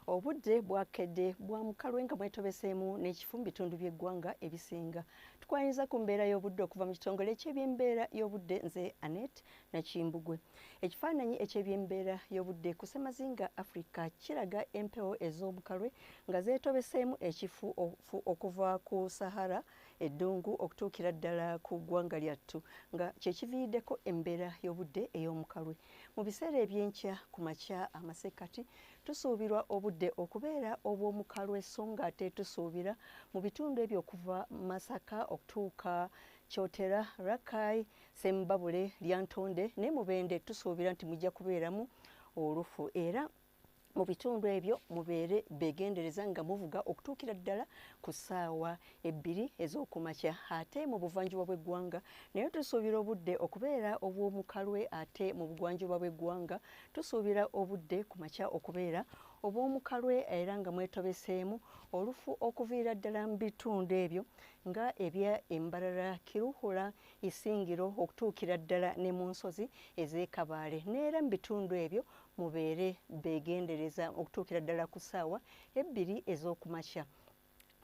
Obudde bwakedde bwa mukalwe nga mwetobeseemu n'ekifu mu bitundu by'eggwanga ebisinga. Tukwanyiza ku mbeera y'obudde okuva mu kitongole eky'ebyembeera y'obudde nze Annette Nakimbugwe. Ekifaananyi eky'ebyembeera y'obudde ku Ssemazinga Africa kiraga empewo ez'omukalwe nga zeetobeseemu ekifu okuva ku Sahara eddungu okutuukira ddala ku ggwanga lyattu nga kye kiviiriddeko embeera y'obudde ey'omukalwe. Mu biseera eby'enkya ku makya amasekkati tusuubirwa obudde okubeera obw'omukalwe so nga ate tusuubira mu bitundu ebyo okuva Masaka okutuuka Kyotera, Rakai, Sembabule, Lyantonde ne Mubende tusuubira nti mujja kubeeramu olufu era mu bitundu ebyo mubeere beegendereza nga muvuga okutuukira ddala ku ssaawa 2 ez'okumakya. Ate mu buvanjuba bw'eggwanga naye tusuubira obudde okubeera obw'omukalwe ate mu bugwanjuba bw'eggwanga tusuubira obudde ku makya okubeera obw'omukalwe era nga mwetobeseemu olufu okuviira ddala mu bitundu ebyo nga ebya Embarara, Kiruhura, Isingiro okutuukira ddala ne mu nsozi ez'e Kabaale n'era mu bitundu ebyo mubeere beegendereza okutuukira ddala ku ssaawa 2 ez'okumakya.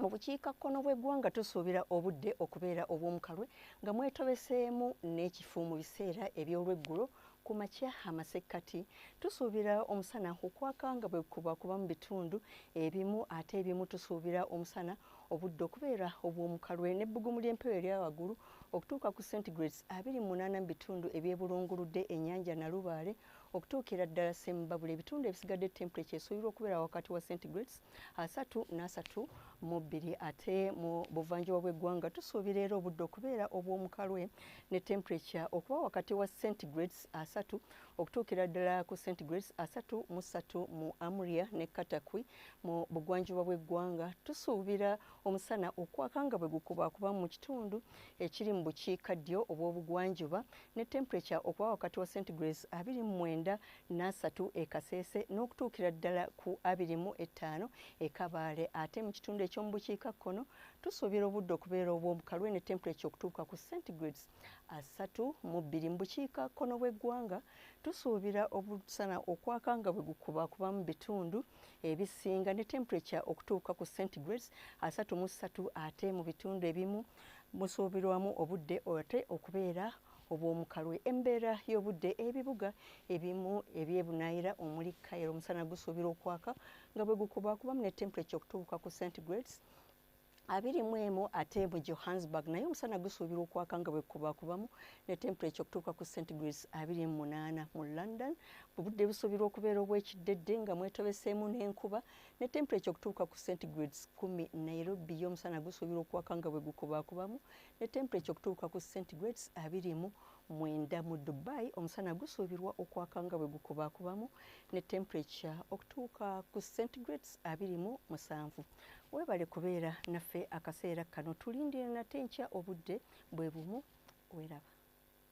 Mu bukiikakkono bw'eggwanga tusuubira obudde okubeera obw'omukalwe nga mwetobeseemu n'ekifu mu biseera eby'olweggulo ku makya amasekkati tusuubira omusana okwaka nga bwe kuba mu bitundu ebimu ate ebimu tusuubira omusana obudde okubeera obw'omukalwe n'ebbugumu ly'empewo erya waggulu okutuuka ku centigrades 28 mu bitundu ebyebulunguludde ennyanja Nalubaale okutuukira ddala Sembabule. Ebitundu ebisigadde temperature esuubirwa okubeera wakati wa centigrades 32. Ate mu buvanjuba bw'eggwanga tusuubira era obudde okubeera obw'omukalwe ne temperature okuba wakati wa centigrades 3 okutuukira ddala ku centigrades 33 mu Amuria ne Katakwi. Mu bugwanjuba bw'eggwanga tusuubira omusana okwaka nga bwe gukubakuba mu kitundu ekiri mu bukiikaddyo obw'obugwanjuba ne temperature okuba wakati wa centigrades 29 e Kasese n'okutuukira ddala ku 25 e Kabaale. Ate mu kitundu eky'omu bukiikakkono tusuubira obudde okubeera obw'omukalwe ne temperature okutuuka ku centigrades 32. Mu bukiikakkono bw'eggwanga tusuubira obusana okwaka nga bwe gukubakuba mu bitundu ebisinga ne temperature okutuuka ku centigrades 33. Ate mu bitundu ebimu musuubirwamu obudde ate okubeera obw'omukalwe. Embeera y'obudde ebibuga ebimu ebyebunaayira omuli Cairo omusana gusuubira okwaka nga bwe gukubakubamu ne temperature okutuuka ku centigrades 21. Ate mu Johannesburg naye omusana gusuubira okwaka nga bwe gukubakubamu ne temperature okutuuka ku centigrades 28. Mu London obudde busuubirwa okubeera obw'ekiddedde nga mwetobeseemu n'enkuba ne temperature okutuuka ku centigrades 10. Nairobi omusana gusuubira okwaka nga bwe gukubakubamu ne temperature okutuuka ku centigrades 29. Mu Dubai omusana gusuubirwa okwaka nga bwe gukubakubamu ne temperature okutuuka ku centigrades 27. Weebale kubeera naffe akaseera kano, tulindire nate enkya obudde bwe bumu. Weeraba.